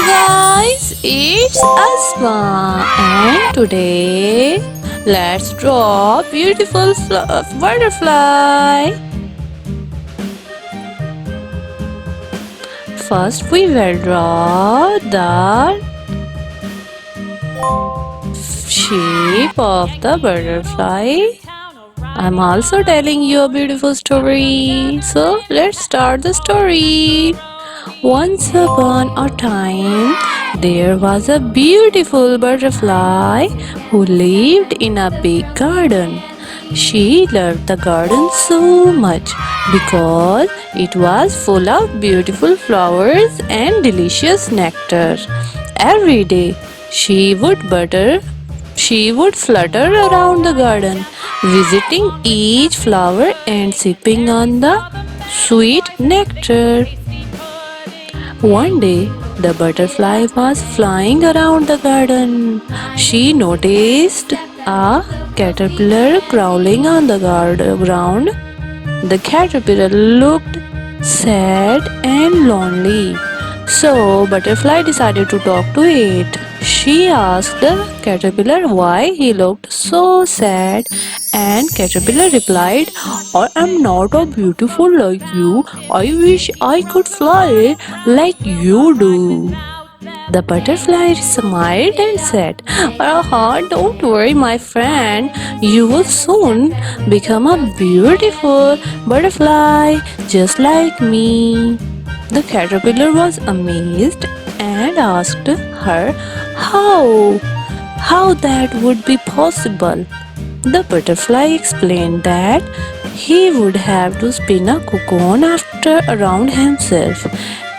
guys, it's Asma and today let's draw beautiful butterfly. First we will draw the shape of the butterfly. I'm also telling you a beautiful story. So let's start the story. Once upon a time, there was a beautiful butterfly who lived in a big garden. She loved the garden so much because it was full of beautiful flowers and delicious nectar. Every day, she would flutter around the garden, visiting each flower and sipping on the sweet nectar. One day, the butterfly was flying around the garden. She noticed a caterpillar crawling on the ground. The caterpillar looked sad and lonely. So, Butterfly decided to talk to it. She asked the caterpillar why he looked so sad, and caterpillar replied, I am not a beautiful like you. I wish I could fly like you do. The butterfly smiled and said, don't worry, my friend. You will soon become a beautiful butterfly just like me. The caterpillar was amazed and asked her how that would be possible. The butterfly explained that he would have to spin a cocoon after around himself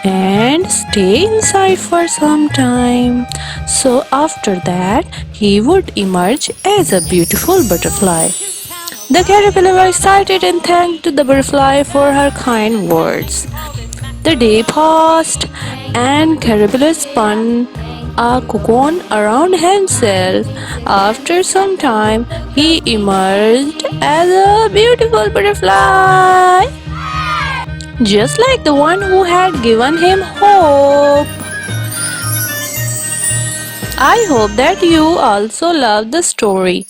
and stay inside for some time. So after that, he would emerge as a beautiful butterfly. The caterpillar was excited and thanked the butterfly for her kind words. The day passed and caterpillar spun a cocoon around himself. After some time, he emerged as a beautiful butterfly, just like the one who had given him hope. I hope that you also love the story.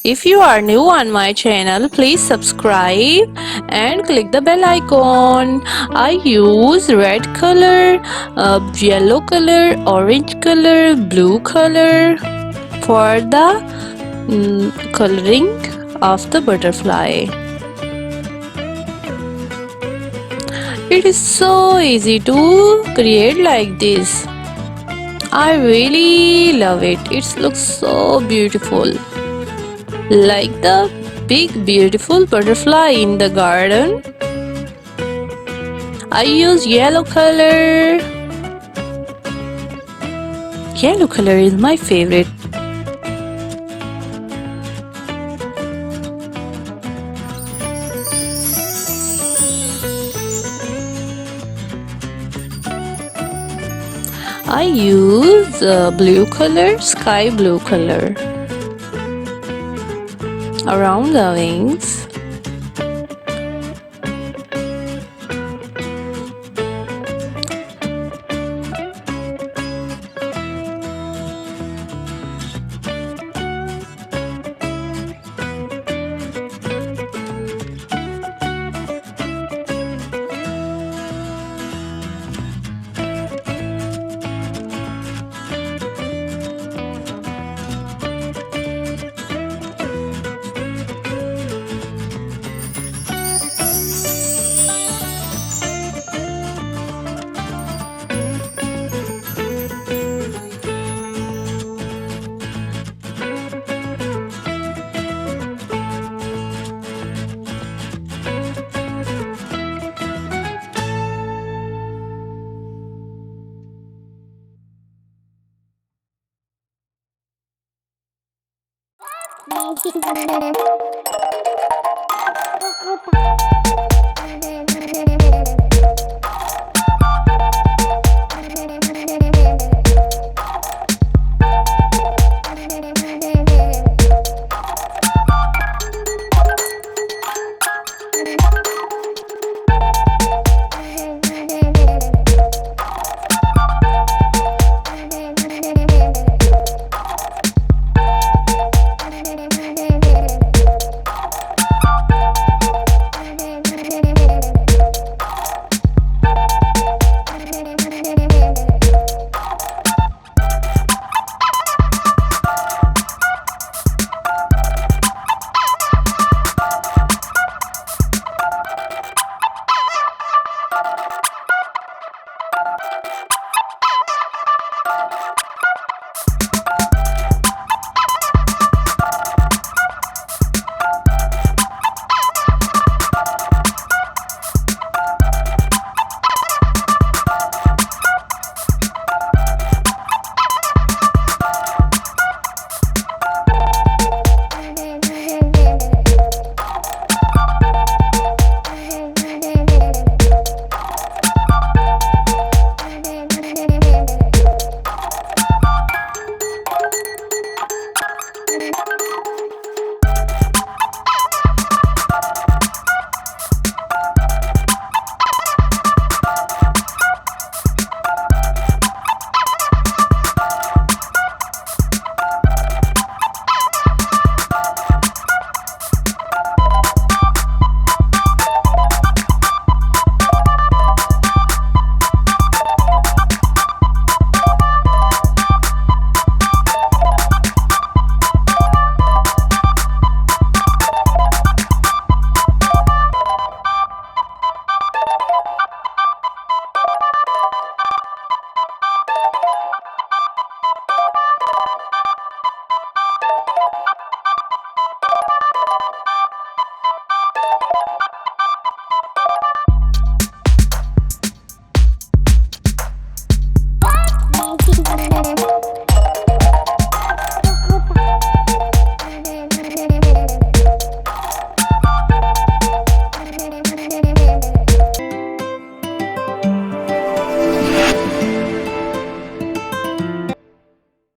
If you are new on my channel, please subscribe and click the bell icon. I use red color, yellow color, orange color, blue color for the coloring of the butterfly. It is so easy to create like this. I really love it. It looks so beautiful, like the big beautiful butterfly in the garden. I use yellow color. Yellow color is my favorite. I use blue color, sky blue color around the wings. Thank you.